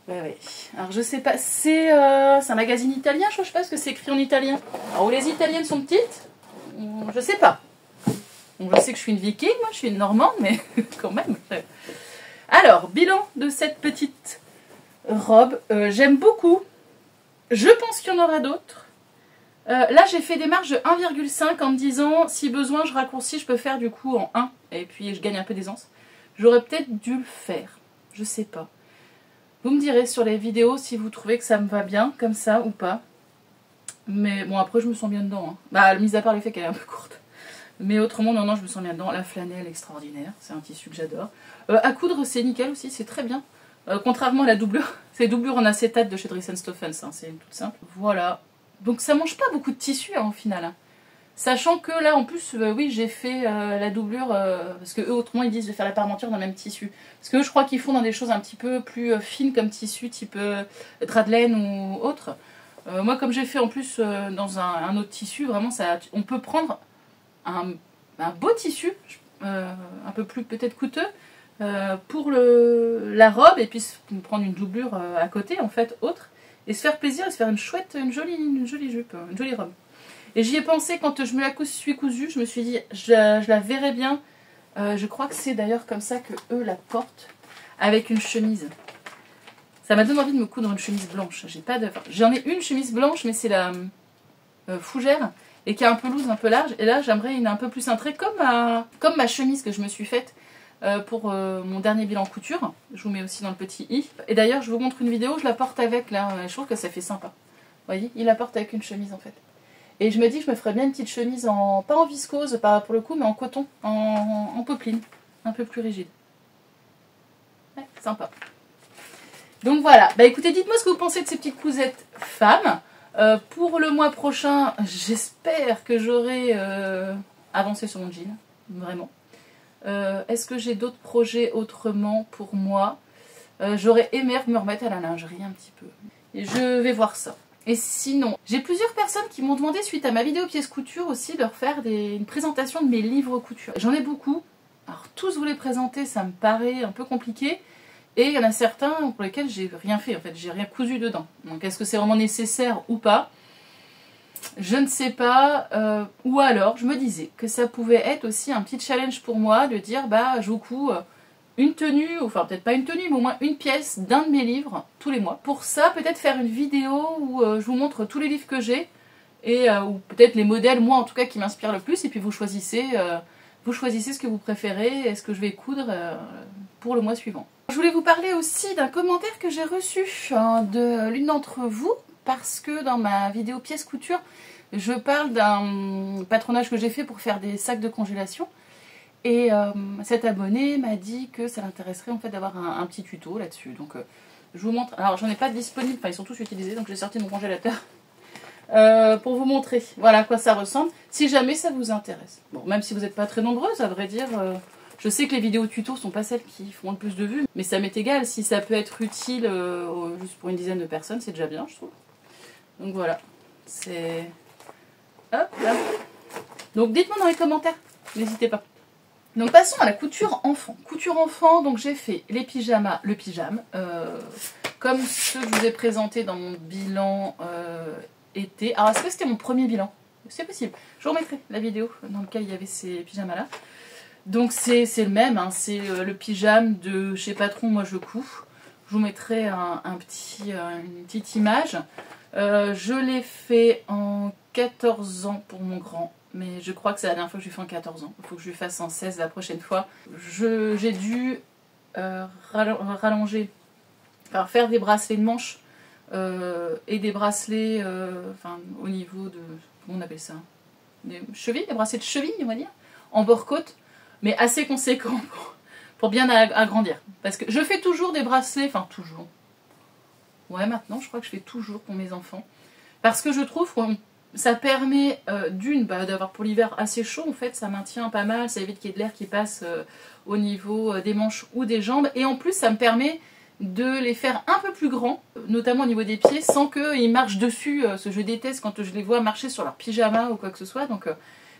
Ouais. Alors, je sais pas. C'est un magazine italien, je sais pas ce que c'est écrit en italien. Alors, où les italiennes sont petites, je sais pas. Je sais que je suis une viking, moi je suis une normande, mais quand même. Alors, bilan de cette petite robe. J'aime beaucoup. Je pense qu'il y en aura d'autres. Là, j'ai fait des marges de 1,5 en me disant, si besoin, je raccourcis, je peux faire du coup en 1. Et puis, je gagne un peu d'aisance. J'aurais peut-être dû le faire. Je sais pas. Vous me direz sur les vidéos si vous trouvez que ça me va bien, comme ça, ou pas. Mais bon, après, je me sens bien dedans. Hein. Bah, mis à part le fait qu'elle est un peu courte. Mais autrement, non, je me sens bien dedans. La flanelle, extraordinaire. C'est un tissu que j'adore. À coudre, c'est nickel aussi, c'est très bien. Contrairement à la doublure. C'est doublure en acétate de chez Dries & Stoffels. Hein, c'est toute simple. Voilà. Donc ça mange pas beaucoup de tissu hein, au final. Hein. Sachant que là, en plus, oui, j'ai fait la doublure, parce que eux, autrement, ils disent de faire la parmenture dans le même tissu. Parce que eux, je crois qu'ils font dans des choses un petit peu plus fines comme tissu, type drap de laine ou autre. Moi, comme j'ai fait en plus dans un autre tissu, vraiment, ça, on peut prendre un beau tissu, un peu plus peut-être coûteux, pour la robe, et puis prendre une doublure à côté, en fait, autre, et se faire plaisir et se faire une jolie jupe, une jolie robe. Et j'y ai pensé quand je me la suis cousue, je me suis dit, je la verrais bien. Je crois que c'est d'ailleurs comme ça que eux la portent, avec une chemise. Ça m'a donné envie de me coudre une chemise blanche. J'en ai une chemise blanche, mais c'est la fougère, et qui est un peu loose, un peu large. Et là, j'aimerais une un peu plus cintrée, comme ma chemise que je me suis faite pour mon dernier bilan couture. Je vous mets aussi dans le petit i. Et d'ailleurs, je vous montre une vidéo, je la porte avec, là. Je trouve que ça fait sympa. Vous voyez, il la porte avec une chemise, en fait. Et je me dis que je me ferais bien une petite chemise, pas en viscose pas pour le coup, mais en coton, en popeline, un peu plus rigide. Ouais, sympa. Donc voilà, bah écoutez, dites-moi ce que vous pensez de ces petites cousettes femmes. Pour le mois prochain, j'espère que j'aurai avancé sur mon jean, vraiment. Est-ce que j'ai d'autres projets autrement pour moi? J'aurais aimé me remettre à la lingerie un petit peu. Et je vais voir ça. Et sinon, j'ai plusieurs personnes qui m'ont demandé, suite à ma vidéo pièce couture aussi, de leur faire une présentation de mes livres couture. J'en ai beaucoup. Alors tous vous les présenter, ça me paraît un peu compliqué. Et il y en a certains pour lesquels j'ai rien fait, en fait, j'ai rien cousu dedans. Donc est-ce que c'est vraiment nécessaire ou pas? Je ne sais pas. Ou alors, je me disais que ça pouvait être aussi un petit challenge pour moi de dire, bah je vous couds une tenue, enfin peut-être pas une tenue, mais au moins une pièce d'un de mes livres tous les mois. Pour ça, peut-être faire une vidéo où je vous montre tous les livres que j'ai, et ou peut-être les modèles, moi en tout cas, qui m'inspirent le plus, et puis vous choisissez ce que vous préférez et ce que je vais coudre pour le mois suivant. Je voulais vous parler aussi d'un commentaire que j'ai reçu de l'une d'entre vous, parce que dans ma vidéo pièce couture, je parle d'un patronage que j'ai fait pour faire des sacs de congélation. Et cet abonné m'a dit que ça l'intéresserait en fait d'avoir un petit tuto là-dessus. Donc je vous montre. Alors j'en ai pas de disponible, enfin ils sont tous utilisés, donc j'ai sorti de mon congélateur pour vous montrer voilà à quoi ça ressemble, si jamais ça vous intéresse. Bon, même si vous n'êtes pas très nombreuses, à vrai dire, je sais que les vidéos tuto sont pas celles qui font le plus de vues, mais ça m'est égal, si ça peut être utile juste pour une dizaine de personnes, c'est déjà bien, je trouve. Donc voilà, c'est... Hop là. Donc dites-moi dans les commentaires, n'hésitez pas. Donc passons à la couture enfant. Couture enfant, donc j'ai fait les pyjamas, le pyjama, comme ceux que je vous ai présentés dans mon bilan été. Alors est-ce que c'était mon premier bilan? C'est possible. Je vous remettrai la vidéo dans laquelle il y avait ces pyjamas là. Donc c'est le même, hein, c'est le pyjama de chez Patron, moi je couds. Je vous mettrai une petite image. Je l'ai fait en 14 ans pour mon grand. Mais je crois que c'est la dernière fois que je lui fais en 14 ans. Il faut que je lui fasse en 16 la prochaine fois. J'ai dû rallonger, enfin, faire des bracelets de manches et des bracelets au niveau de... Comment on appelle ça? Des chevilles, des bracelets de cheville, on va dire, en bord-côte, mais assez conséquents pour bien agrandir. Parce que je fais toujours des bracelets, enfin toujours. Ouais, maintenant je crois que je fais toujours pour mes enfants. Parce que je trouve qu'on... Ça permet d'avoir pour l'hiver assez chaud, en fait, ça maintient pas mal, ça évite qu'il y ait de l'air qui passe au niveau des manches ou des jambes. Et en plus, ça me permet de les faire un peu plus grands, notamment au niveau des pieds, sans qu'ils marchent dessus. Je déteste quand je les vois marcher sur leur pyjama ou quoi que ce soit. Donc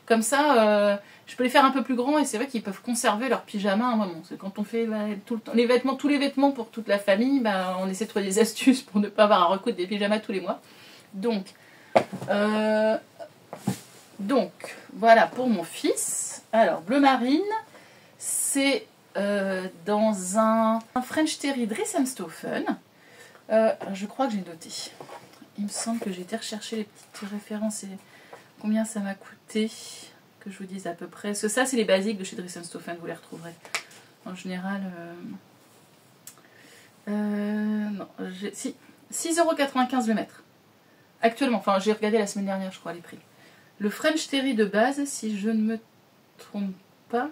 comme ça, je peux les faire un peu plus grands et c'est vrai qu'ils peuvent conserver leur pyjama à un moment. C'est quand on fait tout le temps, tous les vêtements pour toute la famille, on essaie de trouver des astuces pour ne pas avoir à recoudre des pyjamas tous les mois. Donc voilà pour mon fils. Alors bleu marine, c'est dans un French Terry Dressenstoffen. Je crois que j'ai noté. Il me semble que j'ai été rechercher les petites références et combien ça m'a coûté, que je vous dise à peu près. Parce que ça c'est les basiques de chez Dressenstoffen, vous les retrouverez. En général, non, si 6,95 € le mètre. Actuellement, enfin j'ai regardé la semaine dernière je crois les prix. Le French Terry de base, si je ne me trompe pas,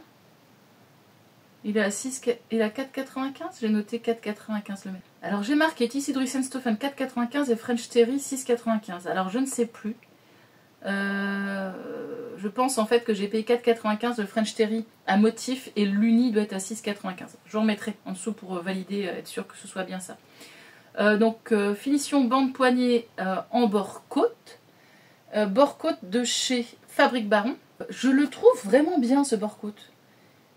il est à 4,95 €, j'ai noté 4,95 € le mètre. Alors j'ai marqué ici Dressenstoffen 4,95 € et French Terry 6,95 €. Alors je ne sais plus. je pense en fait que j'ai payé 4,95 le French Terry à motif et l'uni doit être à 6,95. Je vous remettrai en dessous pour valider, être sûr que ce soit bien ça. Donc finition bande poignée en bord-côte. Bord-côte de chez Fabrique Baron. Je le trouve vraiment bien ce bord-côte.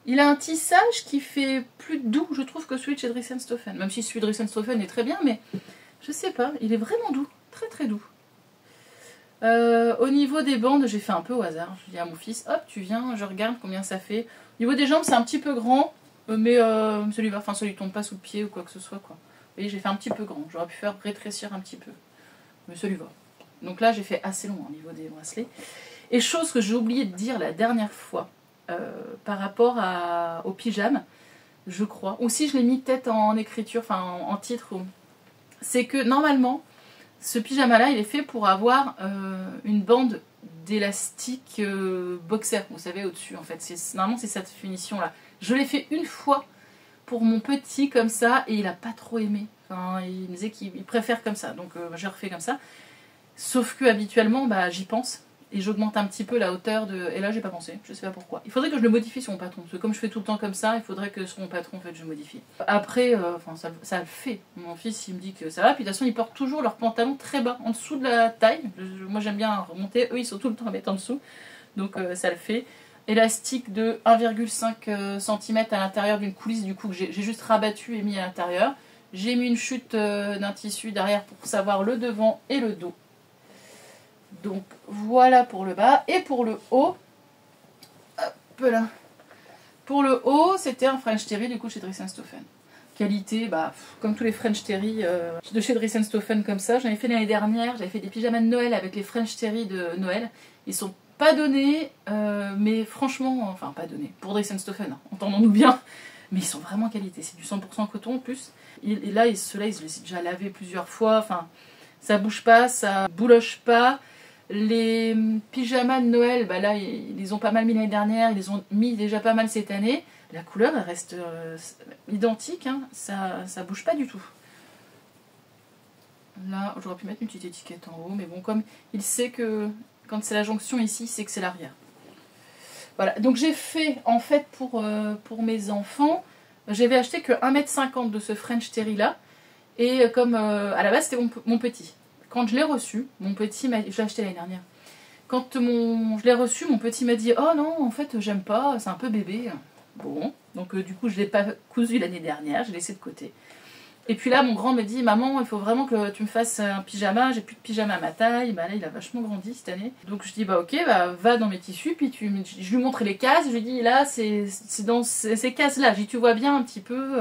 Il a un tissage qui fait plus doux, je trouve, que celui de chez Dries & Stoffen. Même si celui de Dries & Stoffen est très bien, mais je sais pas, il est vraiment doux. Très très doux. Au niveau des bandes, j'ai fait un peu au hasard. Je dis à mon fils, hop, tu viens, je regarde combien ça fait. Au niveau des jambes, c'est un petit peu grand, mais ça lui tombe pas sous le pied ou quoi que ce soit, quoi. Vous voyez, j'ai fait un petit peu grand. J'aurais pu faire rétrécir un petit peu. Mais ça lui va. Donc là, j'ai fait assez long au niveau des bracelets. Et chose que j'ai oublié de dire la dernière fois, par rapport au pyjama, je crois. Ou si je l'ai mis peut-être en écriture, enfin en titre. C'est que normalement, ce pyjama-là, il est fait pour avoir une bande d'élastique boxer. Vous savez, au-dessus, en fait. Normalement, c'est cette finition-là. Je l'ai fait une fois pour mon petit comme ça et il a pas trop aimé. Enfin, il me disait qu'il préfère comme ça, donc j'ai refait comme ça. Sauf que habituellement, bah, j'y pense et j'augmente un petit peu la hauteur de. Et là, j'ai pas pensé, je sais pas pourquoi. Il faudrait que je le modifie sur mon patron, parce que comme je fais tout le temps comme ça, il faudrait que sur mon patron, en fait, je modifie. Après, ça le fait. Mon fils, il me dit que ça va. Puis de toute façon, ils portent toujours leurs pantalons très bas, en dessous de la taille. Moi, j'aime bien remonter. Eux, ils sont tout le temps à mettre en dessous, donc ça le fait. Élastique de 1,5 cm à l'intérieur d'une coulisse, du coup que j'ai juste rabattu et mis à l'intérieur. J'ai mis une chute d'un tissu derrière pour savoir le devant et le dos. Donc voilà pour le bas. Et pour le haut, hop là. Pour le haut, c'était un French Terry du coup chez Dries & Stoffen. Qualité, bah, comme tous les French Terry de chez Dries & Stoffen comme ça. J'en ai fait l'année dernière, j'avais fait des pyjamas de Noël avec les French Terry de Noël. Ils sont pas donnés, mais franchement, enfin pas donnés, pour Dries & Stoffen, hein, entendons-nous bien, mais ils sont vraiment qualité, c'est du 100% coton en plus. Et là, ceux-là, ils les ont déjà lavés plusieurs fois, enfin, ça bouge pas, ça bouloche pas. Les pyjamas de Noël, bah là, ils les ont pas mal mis l'année dernière, ils les ont mis déjà pas mal cette année. La couleur, elle reste identique, hein, ça bouge pas du tout. Là, j'aurais pu mettre une petite étiquette en haut, mais bon, comme il sait que quand c'est la jonction ici, c'est que c'est l'arrière. Voilà, donc j'ai fait, en fait, pour mes enfants, j'avais acheté que 1,50 m de ce French Terry là, et comme à la base c'était mon petit. Quand je l'ai reçu, mon petit m'a dit, je l'ai acheté l'année dernière, quand je l'ai reçu, mon petit m'a dit, oh non, en fait, j'aime pas, c'est un peu bébé. Bon, donc du coup, je l'ai pas cousu l'année dernière, j'ai laissé de côté. Et puis là, mon grand me dit, maman, il faut vraiment que tu me fasses un pyjama, j'ai plus de pyjama à ma taille. Bah là, il a vachement grandi cette année. Donc je dis, bah ok, bah, va dans mes tissus, puis je lui montre les cases, je lui dis, là, c'est dans ces cases-là. Je dis, tu vois bien un petit peu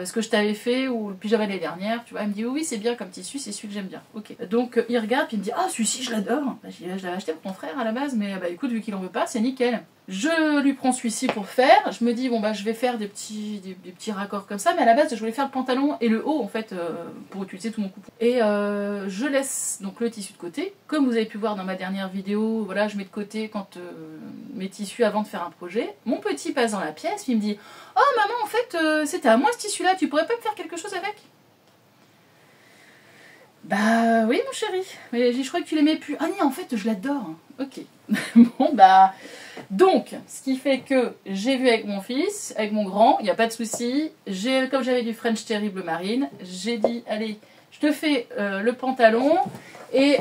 ce que je t'avais fait, ou le pyjama l'année dernière, tu vois. Il me dit, oui, c'est bien comme tissu, c'est celui que j'aime bien. Ok. Donc il regarde, puis il me dit, ah, celui-ci, je l'adore. Bah, je l'avais acheté pour ton frère à la base, mais bah écoute, vu qu'il en veut pas, c'est nickel. Je lui prends celui-ci pour faire. Je me dis, bon bah je vais faire des petits raccords comme ça, mais à la base je voulais faire le pantalon et le haut en fait pour utiliser tout mon coupon. Et je laisse donc le tissu de côté. Comme vous avez pu voir dans ma dernière vidéo, voilà, je mets de côté quand mes tissus avant de faire un projet. Mon petit passe dans la pièce, puis il me dit, oh maman, en fait c'était à moi ce tissu là, tu pourrais pas me faire quelque chose avec? Bah oui mon chéri, mais je crois que tu l'aimais plus. Ah non, en fait je l'adore. Ok. Bon bah donc ce qui fait que j'ai vu avec mon fils, avec mon grand, il n'y a pas de souci. Comme j'avais du French Terry bleu marine, j'ai dit allez, je te fais le pantalon et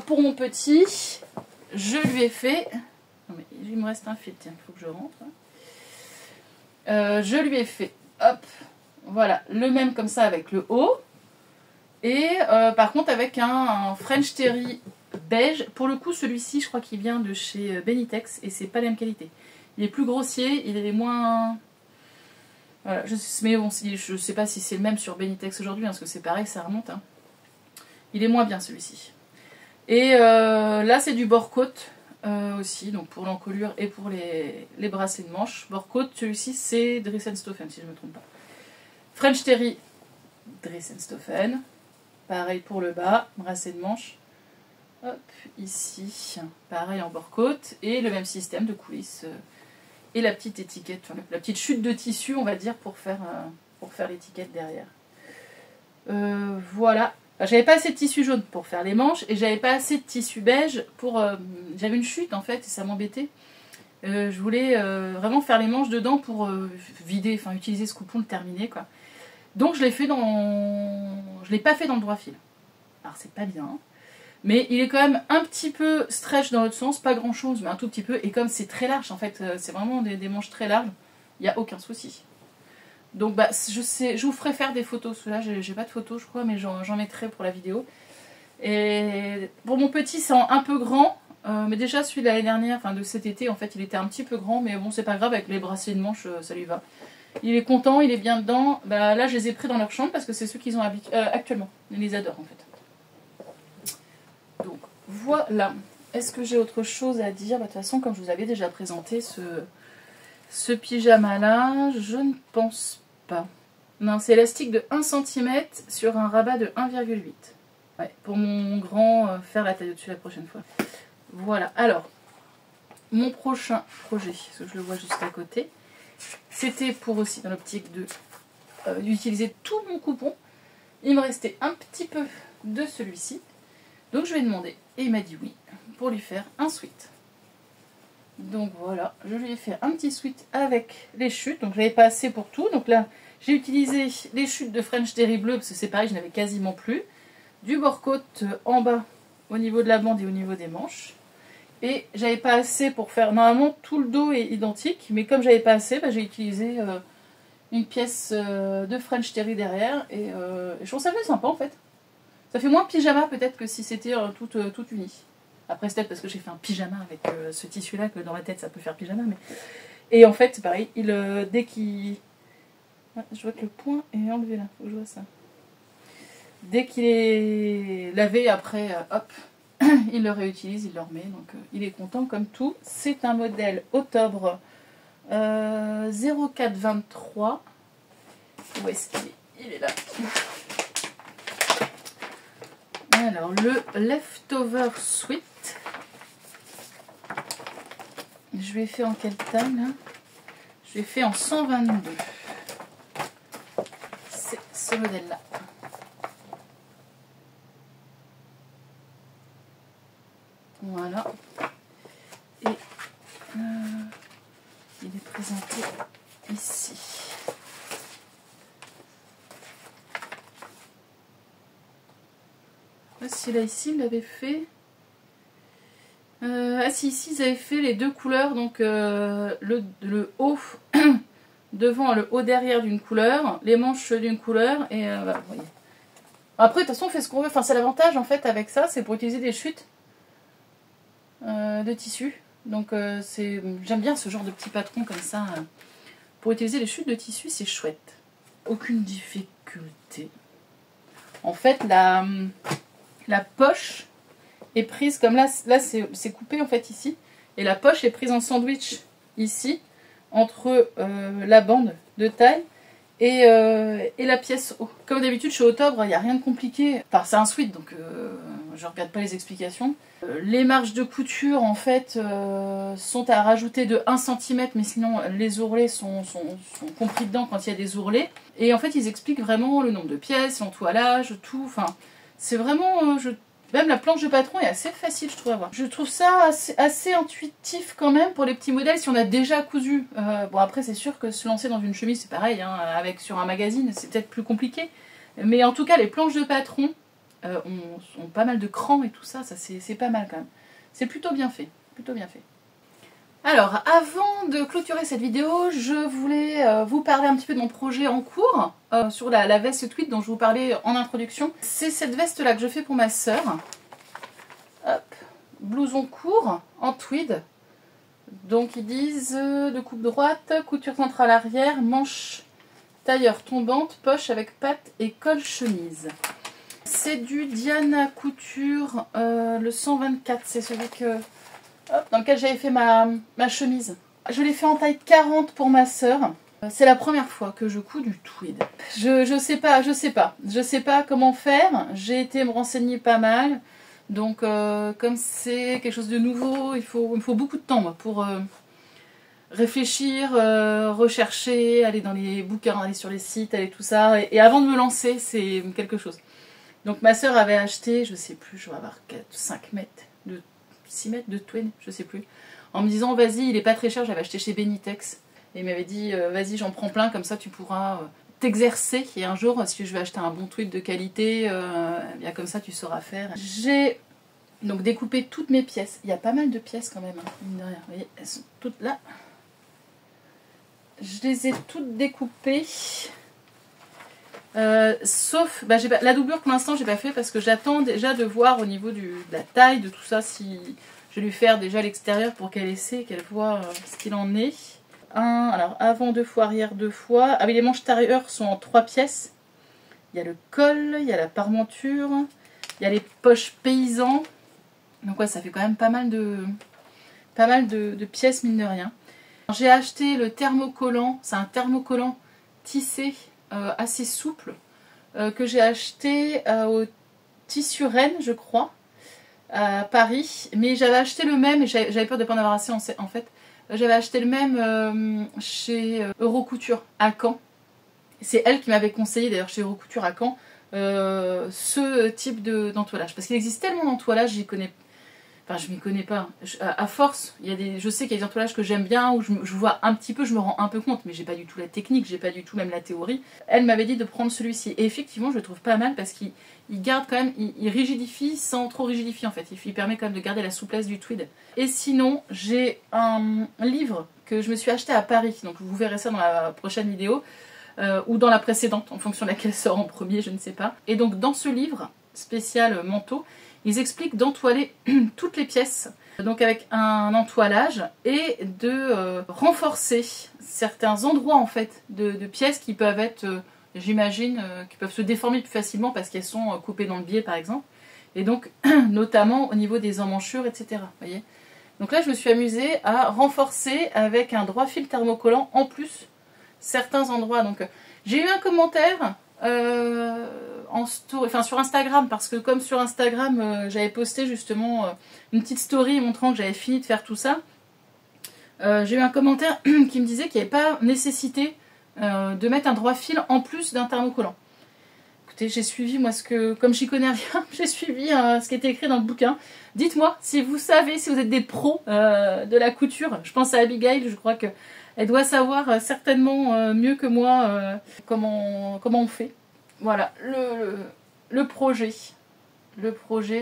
pour mon petit, je lui ai fait. Non mais il me reste un fil, tiens, il faut que je rentre. Je lui ai fait, hop, voilà, le même comme ça avec le haut. Et par contre avec un French Terry beige. Pour le coup celui-ci je crois qu'il vient de chez Benitex et c'est pas la même qualité. Il est plus grossier, il est moins... Voilà, mais bon, je sais pas si c'est le même sur Benitex aujourd'hui, hein, parce que c'est pareil, ça remonte. Hein. Il est moins bien celui-ci. Et là c'est du bord-côte aussi, donc pour l'encolure et pour les bracelets de manche. Bord-côte, celui-ci c'est Dries & Stoffen si je ne me trompe pas. French Terry, Dries & Stoffen. Pareil pour le bas, bracelet de manche. Hop, ici, pareil en bord-côte. Et le même système de coulisses. Et la petite étiquette, enfin, la petite chute de tissu, on va dire, pour faire l'étiquette derrière. Voilà. Enfin, j'avais pas assez de tissu jaune pour faire les manches et j'avais pas assez de tissu beige pour... j'avais une chute en fait et ça m'embêtait. Je voulais vraiment faire les manches dedans pour vider, enfin utiliser ce coupon, le terminer quoi. Donc je l'ai fait je l'ai pas fait dans le droit fil. Alors c'est pas bien, mais il est quand même un petit peu stretch dans l'autre sens, pas grand chose, mais un tout petit peu. Et comme c'est très large en fait, c'est vraiment des manches très larges, il n'y a aucun souci. Donc bah je vous ferai faire des photos. Là j'ai pas de photos je crois, mais j'en mettrai pour la vidéo. Et pour mon petit c'est un peu grand. Mais déjà celui de l'année dernière, enfin de cet été en fait il était un petit peu grand, mais bon c'est pas grave, avec les bracelets de manche ça lui va. Il est content, il est bien dedans. Bah, là je les ai pris dans leur chambre parce que c'est ceux qu'ils ont actuellement. Ils les adorent en fait. Donc voilà. Est-ce que j'ai autre chose à dire? Bah, de toute façon comme je vous avais déjà présenté ce pyjama là, je ne pense pas. Non, c'est élastique de 1 cm sur un rabat de 1,8. Ouais, pour mon grand, faire la taille au-dessus la prochaine fois. Voilà, alors, mon prochain projet, parce que je le vois juste à côté, c'était pour aussi, dans l'optique d'utiliser tout mon coupon. Il me restait un petit peu de celui-ci, donc je lui ai demandé, et il m'a dit oui, pour lui faire un sweat. Donc voilà, je lui ai fait un petit sweat avec les chutes, donc j'avais pas assez pour tout, donc là, j'ai utilisé les chutes de French Terry bleu, parce que c'est pareil, je n'avais quasiment plus, du bord-côte en bas, au niveau de la bande et au niveau des manches. Et j'avais pas assez pour faire... Normalement, tout le dos est identique, mais comme j'avais pas assez, bah, j'ai utilisé une pièce de French Terry derrière. Et je trouve ça fait sympa, en fait. Ça fait moins pyjama, peut-être, que si c'était tout uni. Après, c'est peut-être parce que j'ai fait un pyjama avec ce tissu-là, que dans la tête, ça peut faire pyjama. Mais... Et en fait, c'est pareil. Dès qu'il... Ah, je vois que le point est enlevé, là. Faut que je vois ça. Dès qu'il est lavé, après, hop... il le réutilise, il le remet, donc il est content comme tout. C'est un modèle Octobre 0423. Où est-ce qu'il est? Il est là. Alors, le Leftover Sweat. Je l'ai fait en quelle taille là? Je l'ai fait en 122. C'est ce modèle-là. Voilà. Et il est présenté ici. Si là ici, il l'avait fait. Ah si, ici ils avaient fait les deux couleurs, donc le haut devant, le haut derrière d'une couleur, les manches d'une couleur, et voilà, vous voyez. Après, de toute façon, on fait ce qu'on veut. Enfin, c'est l'avantage en fait avec ça, c'est pour utiliser des chutes de tissu. Donc j'aime bien ce genre de petit patron comme ça. Pour utiliser les chutes de tissu, c'est chouette. Aucune difficulté. En fait, la poche est prise comme là c'est coupé en fait ici. Et la poche est prise en sandwich ici, entre la bande de taille et la pièce haut. Comme d'habitude chez Octobre, il n'y a rien de compliqué. Enfin, c'est un sweat, donc je ne regarde pas les explications. Les marges de couture, en fait, sont à rajouter de 1 cm, mais sinon les ourlets sont compris dedans quand il y a des ourlets. Et en fait, ils expliquent vraiment le nombre de pièces, l'entoilage, tout. Enfin, c'est vraiment... Même la planche de patron est assez facile, je trouve, à voir. Je trouve ça assez intuitif quand même pour les petits modèles si on a déjà cousu. Bon, après, c'est sûr que se lancer dans une chemise, c'est pareil, hein, sur un magazine, c'est peut-être plus compliqué. Mais en tout cas, les planches de patron ont pas mal de crans et tout ça, c'est pas mal quand même. C'est plutôt bien fait, plutôt bien fait. Alors, avant de clôturer cette vidéo, je voulais vous parler un petit peu de mon projet en cours sur la veste tweed dont je vous parlais en introduction. C'est cette veste-là que je fais pour ma sœur. Hop, blouson court en tweed. Donc ils disent de coupe droite, couture centrale arrière, manche tailleur tombante, poche avec patte et col chemise. C'est du Diana Couture, le 124, c'est celui dans lequel j'avais fait ma chemise. Je l'ai fait en taille 40 pour ma sœur. C'est la première fois que je couds du tweed. Je sais pas comment faire. J'ai été me renseigner pas mal. Donc comme c'est quelque chose de nouveau, il me faut beaucoup de temps pour réfléchir, rechercher, aller dans les bouquins, aller sur les sites, aller tout ça. Et avant de me lancer, c'est quelque chose. Donc ma soeur avait acheté, je sais plus, je vais avoir 5 mètres, 6 mètres de twine, je sais plus. En me disant vas-y, il est pas très cher, j'avais acheté chez Benitex. Et il m'avait dit vas-y, j'en prends plein, comme ça tu pourras t'exercer. Et un jour, si je vais acheter un bon tweed de qualité, bien comme ça tu sauras faire. J'ai donc découpé toutes mes pièces. Il y a pas mal de pièces quand même, hein, mine de rien. Vous voyez, elles sont toutes là. Je les ai toutes découpées. Sauf la doublure pour l'instant j'ai pas fait parce que j'attends déjà de voir au niveau de la taille de tout ça, si je vais lui faire déjà l'extérieur pour qu'elle essaie, qu'elle voit ce qu'il en est. Alors avant 2 fois, arrière 2 fois. Ah oui, les manches tailleurs sont en 3 pièces. Il y a le col, il y a la parmenture, il y a les poches paysans. Donc ouais, ça fait quand même pas mal de pièces mine de rien. J'ai acheté le thermocollant, c'est un thermocollant tissé assez souple que j'ai acheté au Tissu Rennes, je crois, à Paris. Mais j'avais acheté le même et j'avais peur de ne pas en avoir assez en fait. J'avais acheté le même chez Eurocouture à Caen. C'est elle qui m'avait conseillé d'ailleurs chez Eurocouture à Caen ce type d'entoilage. Parce qu'il existe tellement d'entoilages, j'y connais. Enfin, je m'y connais pas. À force, je sais qu'il y a des entoilages que j'aime bien, où je vois un petit peu, je me rends un peu compte, mais j'ai pas du tout la technique, j'ai pas du tout même la théorie. Elle m'avait dit de prendre celui-ci. Et effectivement, je le trouve pas mal parce qu'il garde quand même, il rigidifie sans trop rigidifier en fait. Il permet quand même de garder la souplesse du tweed. Et sinon, j'ai un livre que je me suis acheté à Paris. Donc vous verrez ça dans la prochaine vidéo. Ou dans la précédente, en fonction de laquelle sort en premier, je ne sais pas. Et donc dans ce livre spécial manteau, ils expliquent d'entoiler toutes les pièces, donc avec un entoilage, et de renforcer certains endroits en fait de pièces qui peuvent être, j'imagine, qui peuvent se déformer plus facilement parce qu'elles sont coupées dans le biais par exemple. Et donc notamment au niveau des emmanchures, etc. Voyez. Donc là je me suis amusée à renforcer avec un droit fil thermocollant en plus certains endroits. Donc j'ai eu un commentaire sur Instagram, parce que comme sur Instagram j'avais posté justement une petite story montrant que j'avais fini de faire tout ça, j'ai eu un commentaire qui me disait qu'il n'y avait pas nécessité de mettre un droit fil en plus d'un thermocollant. Écoutez, j'ai suivi moi comme j'y connais rien, j'ai suivi ce qui était écrit dans le bouquin. Dites-moi si vous savez, si vous êtes des pros de la couture. Je pense à Abigail, je crois qu'elle doit savoir certainement mieux que moi comment on fait. Voilà, le projet. Le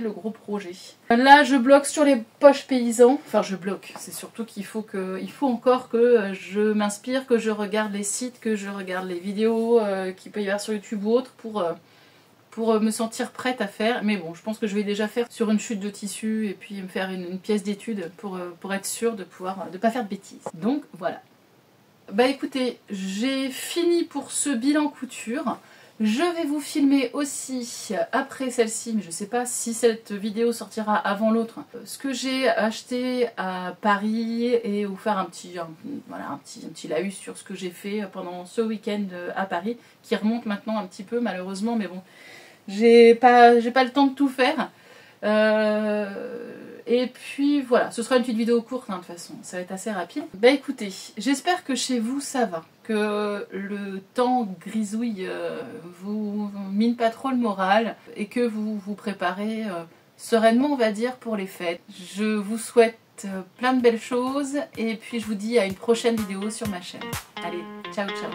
gros projet. Là, je bloque sur les poches paysans. Enfin, je bloque. C'est surtout qu'il faut encore que je m'inspire, que je regarde les sites, que je regarde les vidéos qu'il peut y avoir sur YouTube ou autre pour me sentir prête à faire. Mais bon, je pense que je vais déjà faire sur une chute de tissu et puis me faire une pièce d'étude pour être sûre de pas faire de bêtises. Donc, voilà. Bah écoutez, j'ai fini pour ce bilan couture. Je vais vous filmer aussi après celle-ci, mais je ne sais pas si cette vidéo sortira avant l'autre, ce que j'ai acheté à Paris et vous faire un petit laïus sur ce que j'ai fait pendant ce week-end à Paris, qui remonte maintenant un petit peu malheureusement, mais bon, j'ai pas le temps de tout faire. Et puis voilà, ce sera une petite vidéo courte hein, de toute façon, ça va être assez rapide. Bah écoutez, j'espère que chez vous ça va, que le temps grisouille vous mine pas trop le moral et que vous vous préparez sereinement on va dire pour les fêtes. Je vous souhaite plein de belles choses et puis je vous dis à une prochaine vidéo sur ma chaîne. Allez, ciao ciao.